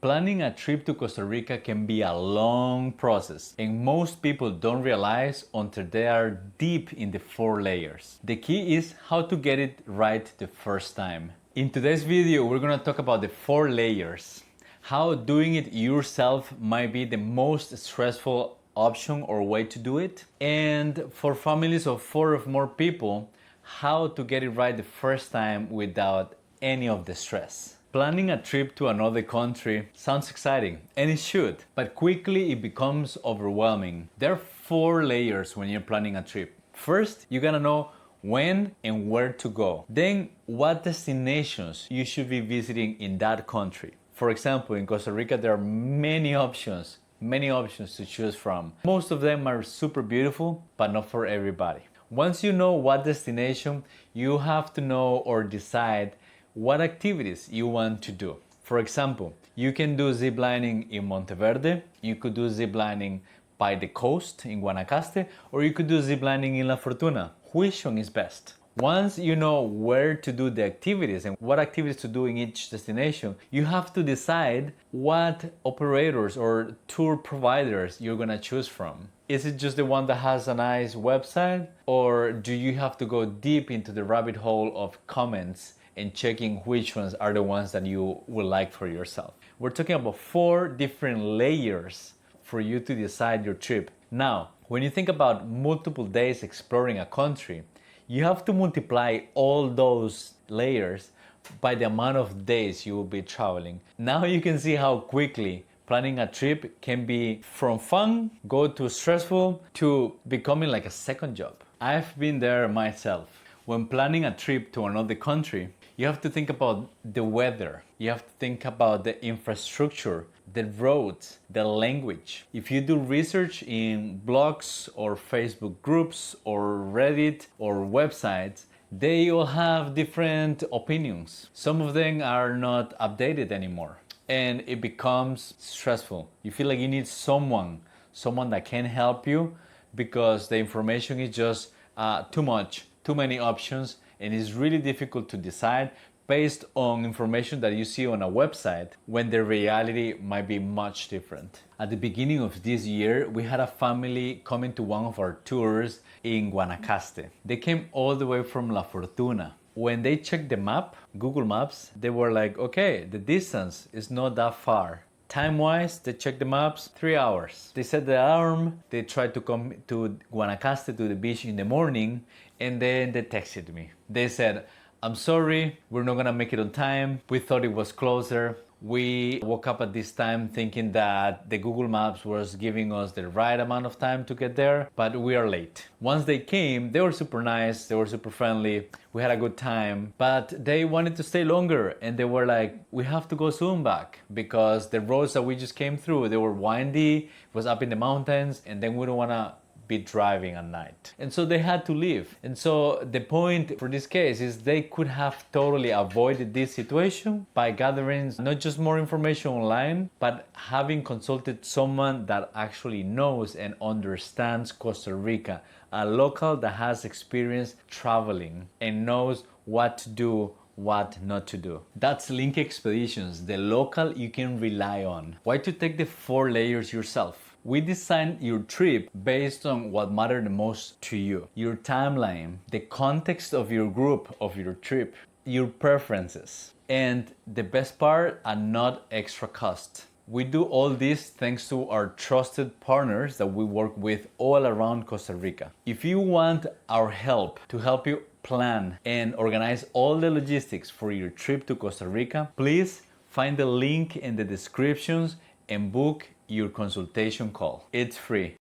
Planning a trip to Costa Rica can be a long process, and most people don't realize until they are deep in the 4 layers. The key is how to get it right the first time. In today's video, we're gonna talk about the 4 layers, how doing it yourself might be the most stressful option or way to do it, and for families of 4 or more people, how to get it right the first time without any of the stress. Planning a trip to another country sounds exciting, and it should, but quickly it becomes overwhelming. There are 4 layers when you're planning a trip. First, you gotta know when and where to go. Then, what destinations you should be visiting in that country. For example, in Costa Rica, there are many options to choose from. Most of them are super beautiful, but not for everybody. Once you know what destination, you have to know or decide what activities you want to do. For example, you can do ziplining in Monteverde, you could do ziplining by the coast in Guanacaste, or you could do ziplining in La Fortuna. Which one is best? Once you know where to do the activities and what activities to do in each destination, you have to decide what operators or tour providers you're gonna choose from. Is it just the one that has a nice website, or do you have to go deep into the rabbit hole of comments and checking which ones are the ones that you would like for yourself? We're talking about 4 different layers for you to decide your trip. Now, when you think about multiple days exploring a country, you have to multiply all those layers by the amount of days you will be traveling. Now you can see how quickly planning a trip can be from fun, go to stressful, to becoming like a second job. I've been there myself. When planning a trip to another country, you have to think about the weather. You have to think about the infrastructure, the roads, the language. If you do research in blogs or Facebook groups or Reddit or websites, they all have different opinions. Some of them are not updated anymore, and it becomes stressful. You feel like you need someone that can help you, because the information is just too much, too many options, and it's really difficult to decide based on information that you see on a website when the reality might be much different. At the beginning of this year, we had a family coming to one of our tours in Guanacaste. They came all the way from La Fortuna. When they checked the map, Google Maps, they were like, okay, the distance is not that far. Time-wise, they checked the maps, 3 hours. They set the alarm, they tried to come to Guanacaste to the beach in the morning, and then they texted me. They said, I'm sorry, we're not gonna make it on time. We thought it was closer. We woke up at this time thinking that the Google Maps was giving us the right amount of time to get there, but we are late. Once they came, they were super nice, they were super friendly, we had a good time, but they wanted to stay longer, and they were like, we have to go soon back, because the roads that we just came through, they were windy, it was up in the mountains, and then we don't wanna be driving at night. And so they had to leave. And so the point for this case is they could have totally avoided this situation by gathering not just more information online, but having consulted someone that actually knows and understands Costa Rica, a local that has experience traveling and knows what to do, what not to do. That's Link Expeditions, the local you can rely on. Why to take the 4 layers yourself? We designed your trip based on what mattered the most to you. Your timeline, the context of your group, of your trip, your preferences, and the best part, are not extra cost. We do all this thanks to our trusted partners that we work with all around Costa Rica. If you want our help to help you plan and organize all the logistics for your trip to Costa Rica, please find the link in the descriptions and book your consultation call. It's free.